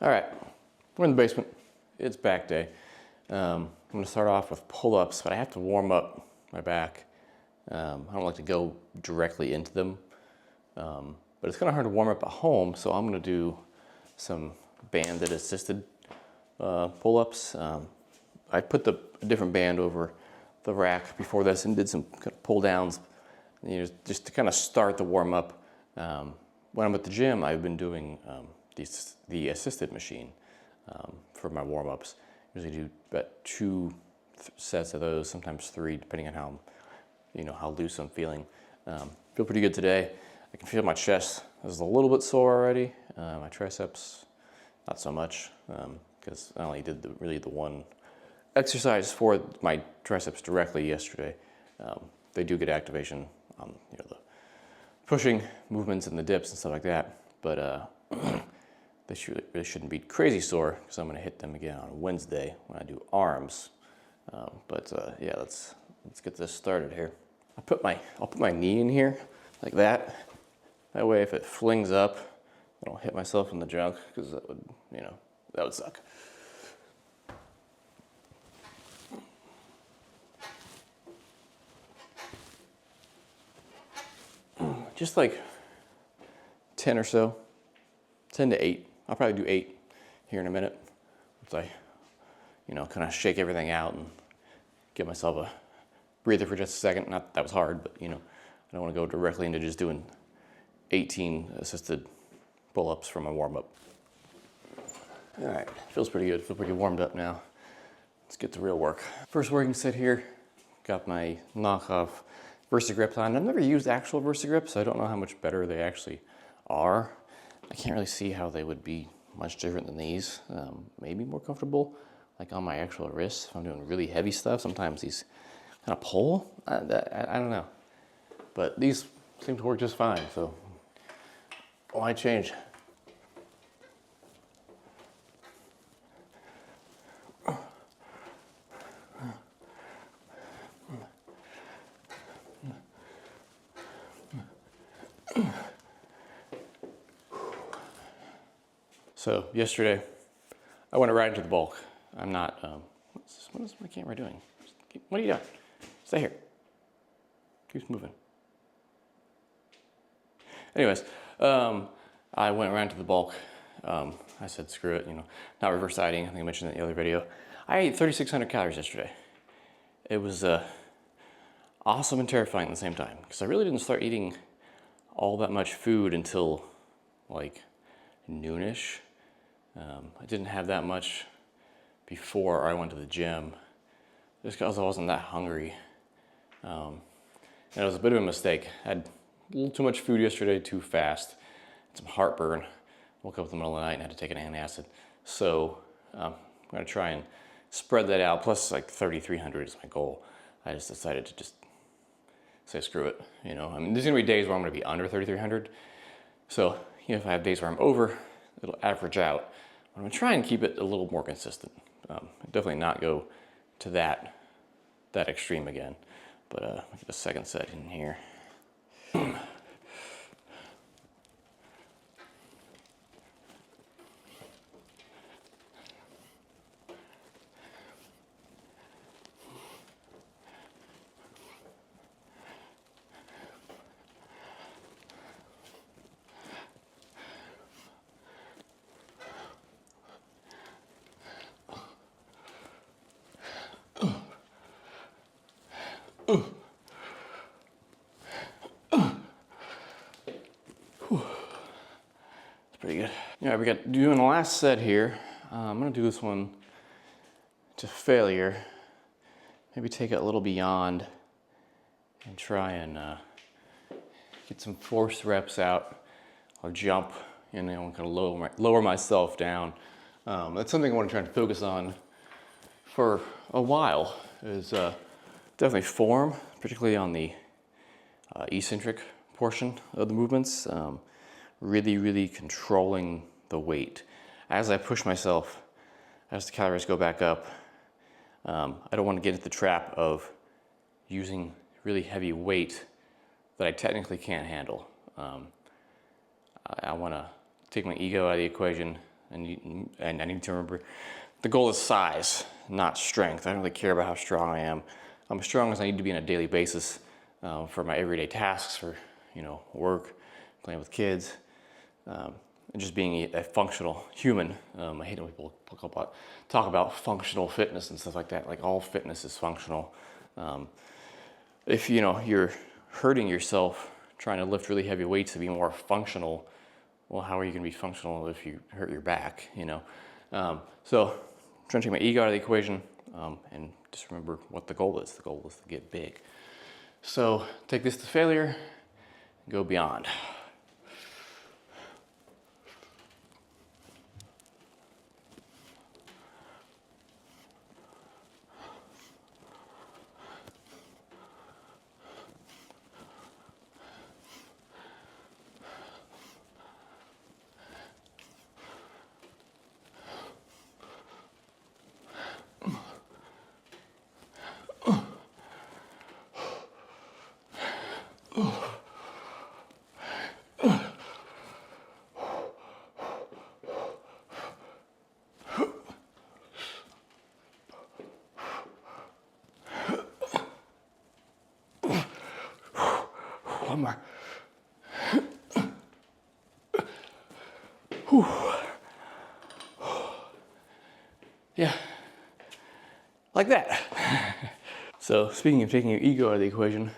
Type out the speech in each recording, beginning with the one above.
All right, we're in the basement. It's back day. I'm gonna start off with pull-ups, but I have to warm up my back. I don't like to go directly into them, but it's kind of hard to warm up at home, so I'm gonna do some banded assisted pull-ups. I put a different band over the rack before this and did some kind of pull downs, just to kind of start the warm up. When I'm at the gym, I've been doing the assisted machine for my warm-ups. Usually do about 2 sets of those, sometimes 3, depending on how loose I'm feeling. Feel pretty good today. I can feel my chest is a little bit sore already. My triceps, not so much, because I only did the one exercise for my triceps directly yesterday. They do get activation on the pushing movements and the dips and stuff like that, but they really shouldn't be crazy sore because I'm going to hit them again on Wednesday when I do arms. Yeah, let's get this started here. I'll put my knee in here like that. That way, if it flings up, I don't hit myself in the junk because that would suck. Just like 10 or so, 10 to 8. I'll probably do 8 here in a minute. Once I, kind of shake everything out and give myself a breather for just a second. Not that was hard, but I don't want to go directly into just doing 18 assisted pull-ups for my warm-up. All right, feels pretty good. Feel pretty warmed up now. Let's get to real work. First working set here. Got my knockoff VersaGrips on. I've never used actual VersaGrips, so I don't know how much better they actually are. I can't really see how they would be much different than these. Maybe more comfortable, like on my actual wrists. If I'm doing really heavy stuff, sometimes these kind of pull. I don't know. But these seem to work just fine, so why change? So yesterday, I went right into the bulk. I'm not, what is my camera doing? What are you doing? Stay here. Keeps moving. Anyways, I went right into the bulk. I said, screw it, not reverse dieting. I think I mentioned that in the other video. I ate 3,600 calories yesterday. It was awesome and terrifying at the same time because I really didn't start eating all that much food until like noonish. I didn't have that much before I went to the gym just because I wasn't that hungry. And it was a bit of a mistake. I had a little too much food yesterday, too fast. Had some heartburn. Woke up in the middle of the night and had to take an antacid. So I'm gonna try and spread that out. Plus like 3,300 is my goal. I just decided to just say screw it. There's gonna be days where I'm gonna be under 3,300. So if I have days where I'm over, it'll average out. I'm gonna try and keep it a little more consistent. Definitely not go to that extreme again. But I'll get a second set in here. Pretty good. Yeah, we got doing the last set here. I'm gonna do this one to failure. Maybe take it a little beyond and try and get some force reps out. I'll jump and kind of lower myself down. That's something I want to try to focus on for a while. Is definitely form, particularly on the eccentric portion of the movements. Really controlling the weight. As I push myself, as the calories go back up, I don't want to get into the trap of using really heavy weight that I technically can't handle. I want to take my ego out of the equation, and I need to remember the goal is size, not strength. I don't really care about how strong I am. I'm as strong as I need to be on a daily basis for my everyday tasks, for work, playing with kids, and just being a functional human. I hate when people talk about functional fitness and stuff like that. Like, all fitness is functional. If you're hurting yourself trying to lift really heavy weights to be more functional, well, how are you going to be functional if you hurt your back? So I'm trying to take my ego out of the equation, and just remember what the goal is. The goal is to get big. So take this to failure, go beyond. One more. Yeah, like that. So speaking of taking your ego out of the equation,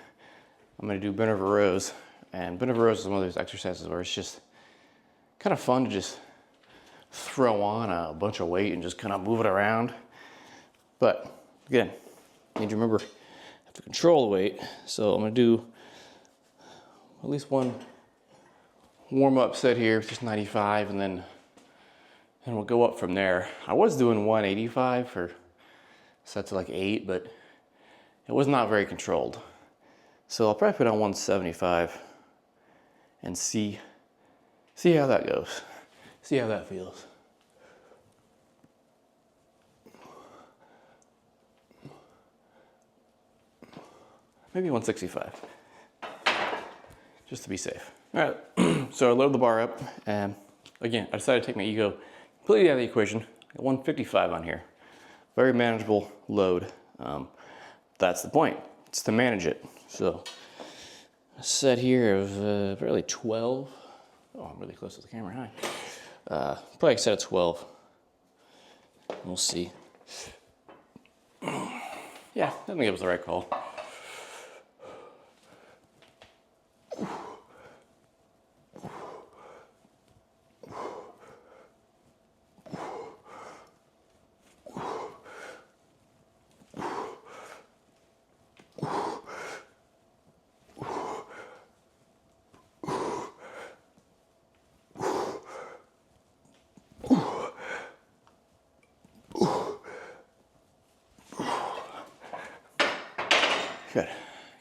I'm gonna do bent over rows. And bent over rows is one of those exercises where it's just kind of fun to just throw on a bunch of weight and just kind of move it around. But again, you need to remember, I have to control the weight. So I'm gonna do at least one warm-up set here with just 95, and we'll go up from there. I was doing 185 for sets of like 8, but it was not very controlled. So I'll probably put on 175 and see how that goes. See how that feels. Maybe 165. Just to be safe. All right, so I load the bar up, and again, I decided to take my ego completely out of the equation. I got 155 on here. Very manageable load. That's the point. It's to manage it. So a set here of probably 12. Oh, I'm really close to the camera. Hi. Probably a set of 12. We'll see. Yeah, I think it was the right call.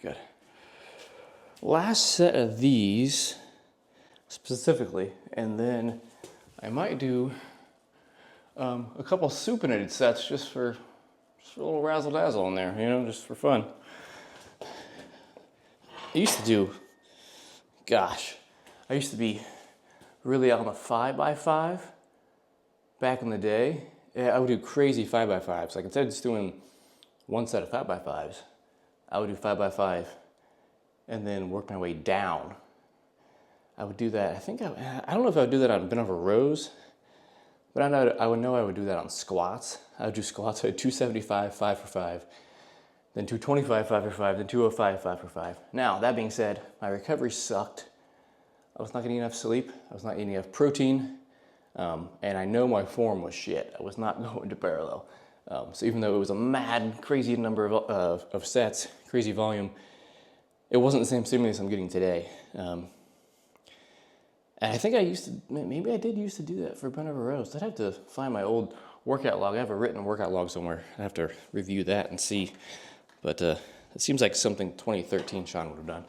Good. Last set of these specifically, and then I might do a couple supinated sets just for a little razzle dazzle in there, just for fun. I used to be really on the 5x5 back in the day. Yeah, I would do crazy 5x5s. Like, instead of just doing one set of 5x5s, I would do 5x5 and then work my way down. I would do that. I don't know if I would do that on bent over rows, but I would know I would do that on squats. I would do squats. I had 275, 5 for 5, then 225, 5 for 5, then 205, 5 for 5. Now, that being said, my recovery sucked. I was not getting enough sleep. I was not eating enough protein. And I know my form was shit. I was not going to parallel. So even though it was a mad, crazy number of sets, crazy volume, it wasn't the same stimulus I'm getting today. And I think maybe I did used to do that for bent over rows. I'd have to find my old workout log. I have a written workout log somewhere. I have to review that and see. But it seems like something 2013 Sean would have done.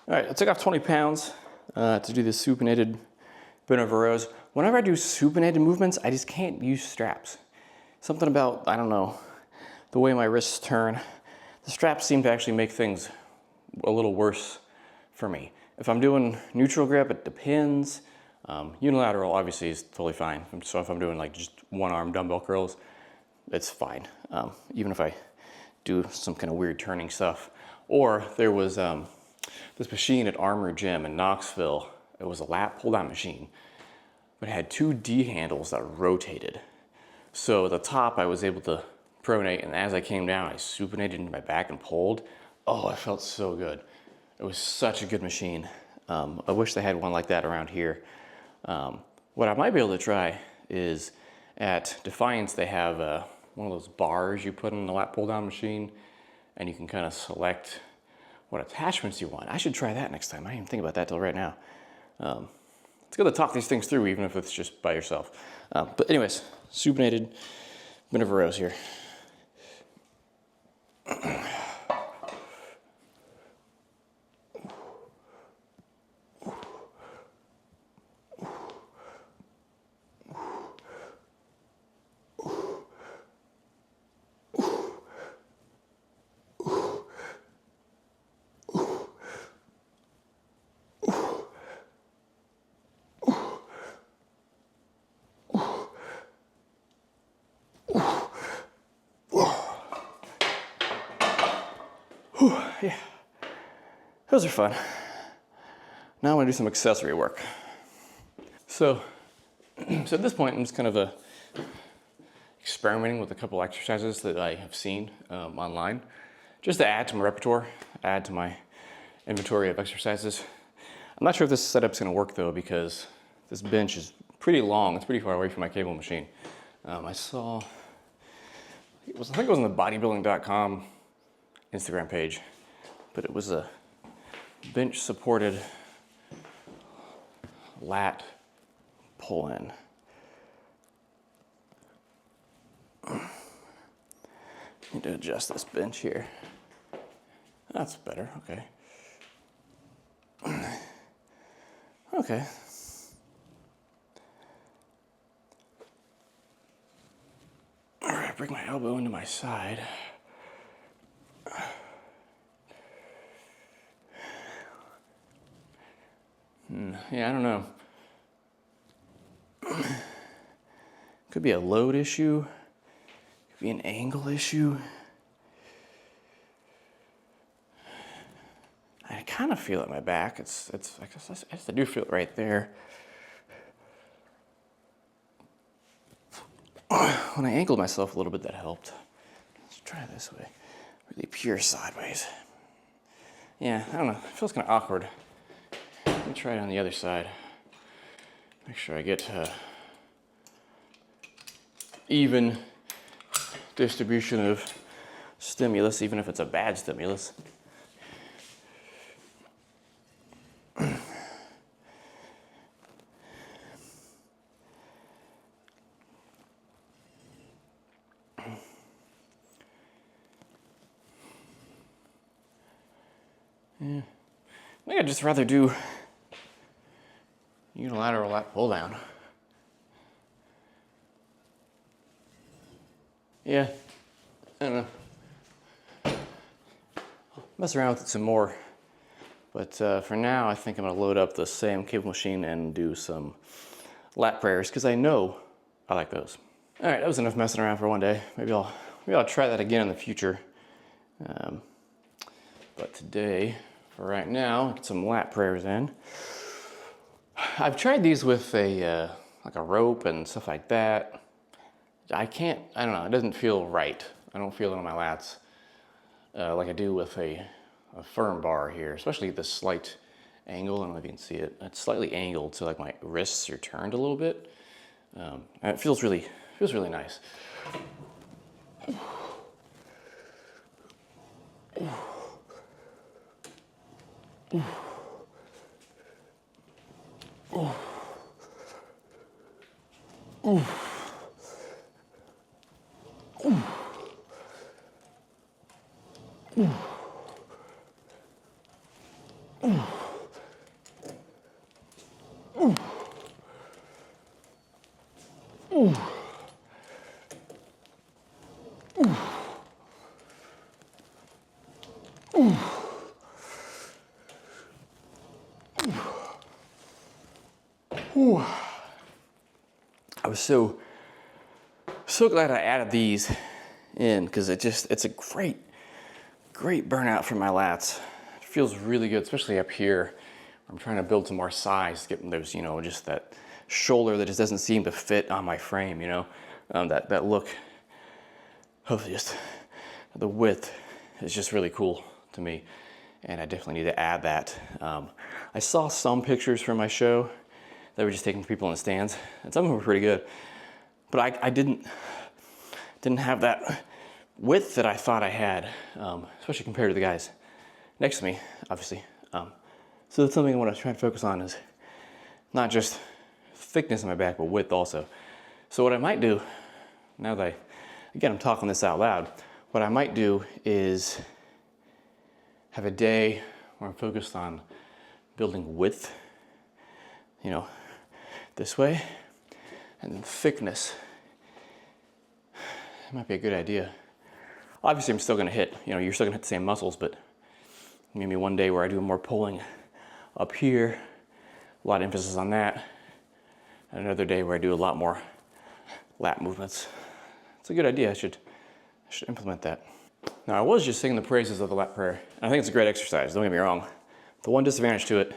All right, I took off 20 pounds to do this supinated bent over rows. Whenever I do supinated movements, I just can't use straps. Something about, I don't know, the way my wrists turn. The straps seem to actually make things a little worse for me. If I'm doing neutral grip, it depends. Unilateral obviously is totally fine. So if I'm doing like just one arm dumbbell curls, it's fine. Even if I do some kind of weird turning stuff. Or there was this machine at Armor Gym in Knoxville. It was a lat pull down machine, but it had 2 D handles that rotated. So at the top I was able to pronate, and as I came down, I supinated into my back and pulled. Oh, I felt so good. It was such a good machine. I wish they had one like that around here. What I might be able to try is at Defiance, they have one of those bars you put in the lat pull down machine, and you can kind of select what attachments you want. I should try that next time. I didn't even think about that till right now. It's good to talk these things through, even if it's just by yourself. But anyways, supinated bent over rows here. Yeah, those are fun. Now I'm gonna do some accessory work. So at this point, I'm just kind of experimenting with a couple exercises that I have seen online, just to add to my repertoire, add to my inventory of exercises. I'm not sure if this setup's gonna work though, because this bench is pretty long. It's pretty far away from my cable machine. I saw, I think it was on the bodybuilding.com Instagram page, but it was a bench supported lat pull-in. Need to adjust this bench here. That's better, okay. Okay. All right, bring my elbow into my side. Yeah, I don't know. Could be a load issue. Could be an angle issue. I kind of feel it in my back. I guess I do feel it right there. When I angled myself a little bit, that helped. Let's try this way. Really pure sideways. Yeah, I don't know. It feels kind of awkward. Let me try it on the other side. Make sure I get even distribution of stimulus, even if it's a bad stimulus. Yeah. I think I'd just rather do unilateral lat pull down. Yeah, I don't know. I'll mess around with it some more. But for now, I think I'm gonna load up the same cable machine and do some lat prayers, because I know I like those. All right, that was enough messing around for one day. Maybe I'll try that again in the future. But today, for right now, get some lat prayers in. I've tried these with a like a rope and stuff like that. I don't know, it doesn't feel right. I don't feel it on my lats like I do with a firm bar here, especially the slight angle. I don't know if you can see it. It's slightly angled, so like my wrists are turned a little bit. And it feels really nice. Ooh. Ooh. Ooh. Ooh. I was so glad I added these in because it's a great burnout for my lats. It feels really good, especially up here. I'm trying to build some more size, getting those, you know, just that shoulder that just doesn't seem to fit on my frame, you know, that look. Hopefully, just the width is just really cool to me, and I definitely need to add that. I saw some pictures from my show that were just taken from people in the stands, and some of them were pretty good, but I didn't have that width that I thought I had, especially compared to the guys next to me, obviously. So that's something I want to try and focus on, is not just thickness in my back, but width also. So what I might do, now that again, I'm talking this out loud, what I might do is have a day where I'm focused on building width, you know, this way, and then thickness. It might be a good idea. Obviously, I'm still gonna hit, you know, you're still gonna hit the same muscles, but maybe one day where I do more pulling up here, a lot of emphasis on that, and another day where I do a lot more lat movements. It's a good idea. I should implement that. Now, I was just singing the praises of the lat prayer, and I think it's a great exercise, don't get me wrong. The one disadvantage to it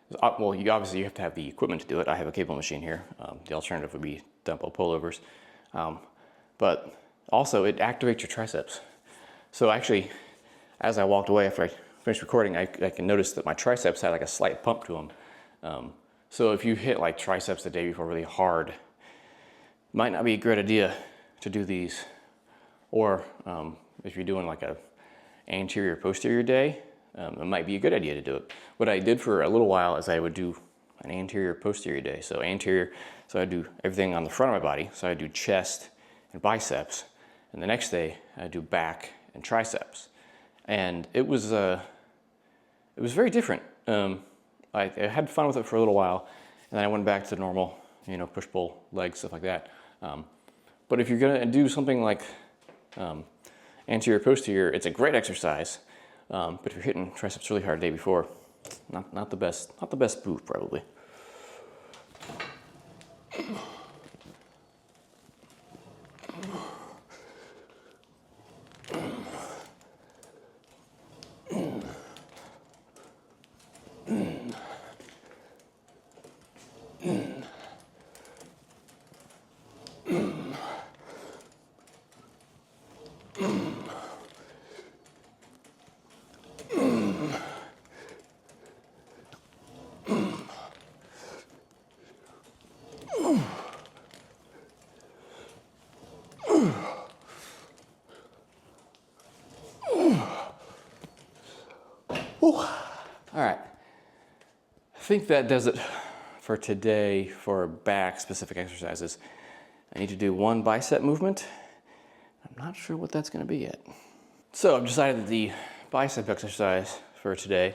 is, well, you have to have the equipment to do it. I have a cable machine here. The alternative would be dumbbell pullovers. But also, it activates your triceps. So actually, as I walked away after I finished recording, I can notice that my triceps had like a slight pump to them. So if you hit like triceps the day before really hard, it might not be a great idea to do these. Or if you're doing like a anterior posterior day, it might be a good idea to do it. What I did for a little while is I would do an anterior posterior day. So anterior, so I do everything on the front of my body. So I do chest and biceps, and the next day I do back and triceps. And it was very different. I had fun with it for a little while, and then I went back to normal, you know, push pull legs, stuff like that. But if you're gonna do something like anterior posterior, it's a great exercise. But if you're hitting triceps really hard the day before, not the best move probably. All right, I think that does it for today for back specific exercises. I need to do one bicep movement. I'm not sure what that's gonna be yet. So I've decided that the bicep exercise for today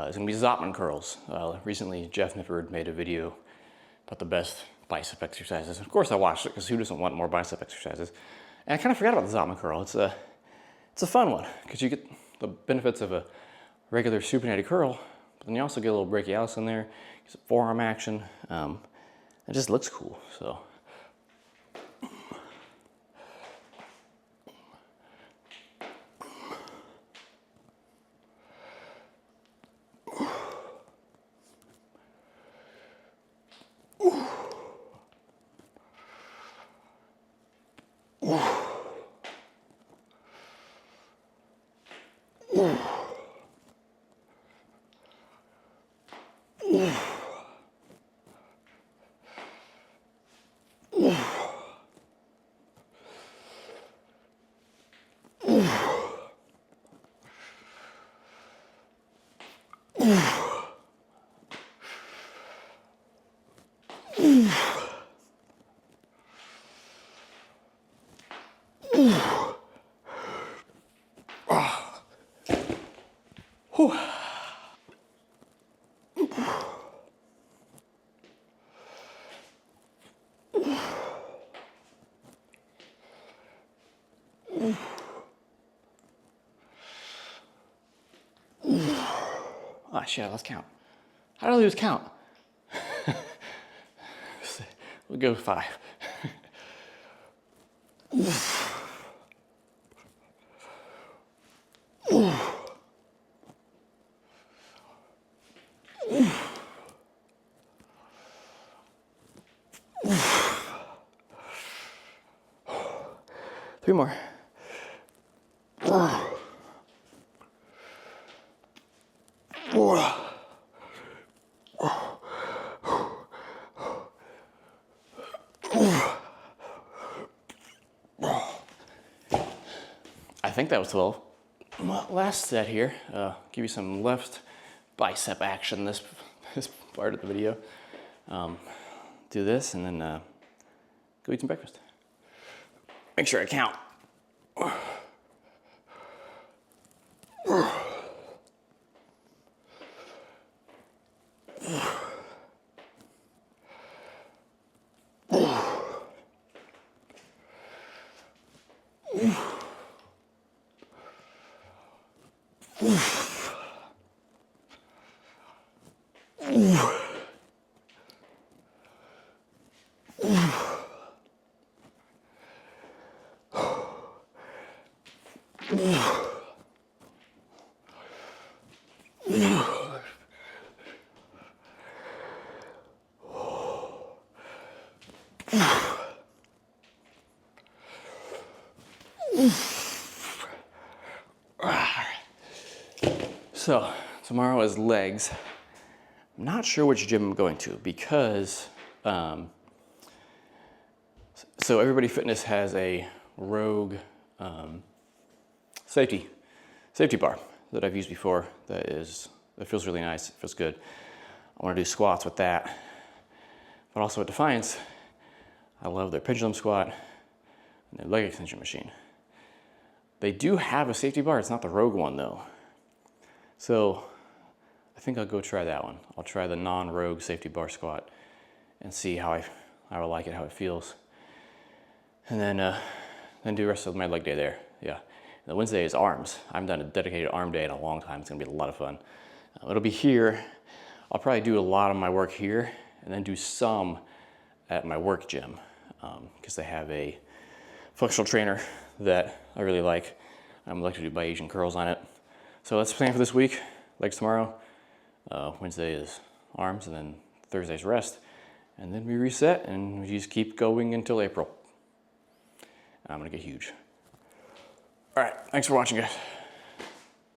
is gonna be Zottman curls. Recently, Jeff Nippard made a video about the best bicep exercises. Of course I watched it, because who doesn't want more bicep exercises? And I kind of forgot about the Zottman curl. It's a fun one, because you get the benefits of a regular supinated curl, but then you also get a little brachialis in there, get some forearm action. It just looks cool, so. Whew. Oh shit, let's count. How do I lose count? We'll go 5. 3 more. 4. I think that was 12. Last set here. Give you some left bicep action this part of the video. Do this and then go eat some breakfast. Make sure I count. So tomorrow is legs. I'm not sure which gym I'm going to because so Everybody Fitness has a Rogue safety bar that I've used before. That feels really nice. It feels good. I want to do squats with that, but also at Defiance, I love their pendulum squat and their leg extension machine. They do have a safety bar. It's not the Rogue one though. So I think I'll go try that one. I'll try the non-Rogue safety bar squat and see how I like it, how it feels. And then do the rest of my leg day there. Yeah. And the Wednesday is arms. I haven't done a dedicated arm day in a long time. It's gonna be a lot of fun. It'll be here. I'll probably do a lot of my work here and then do some at my work gym because they have a functional trainer that I really like. I'm elected to do Bayesian curls on it. So that's the plan for this week. Legs tomorrow. Wednesday is arms, and then Thursday's rest. And then we reset and we just keep going until April. I'm gonna get huge. All right, thanks for watching, guys.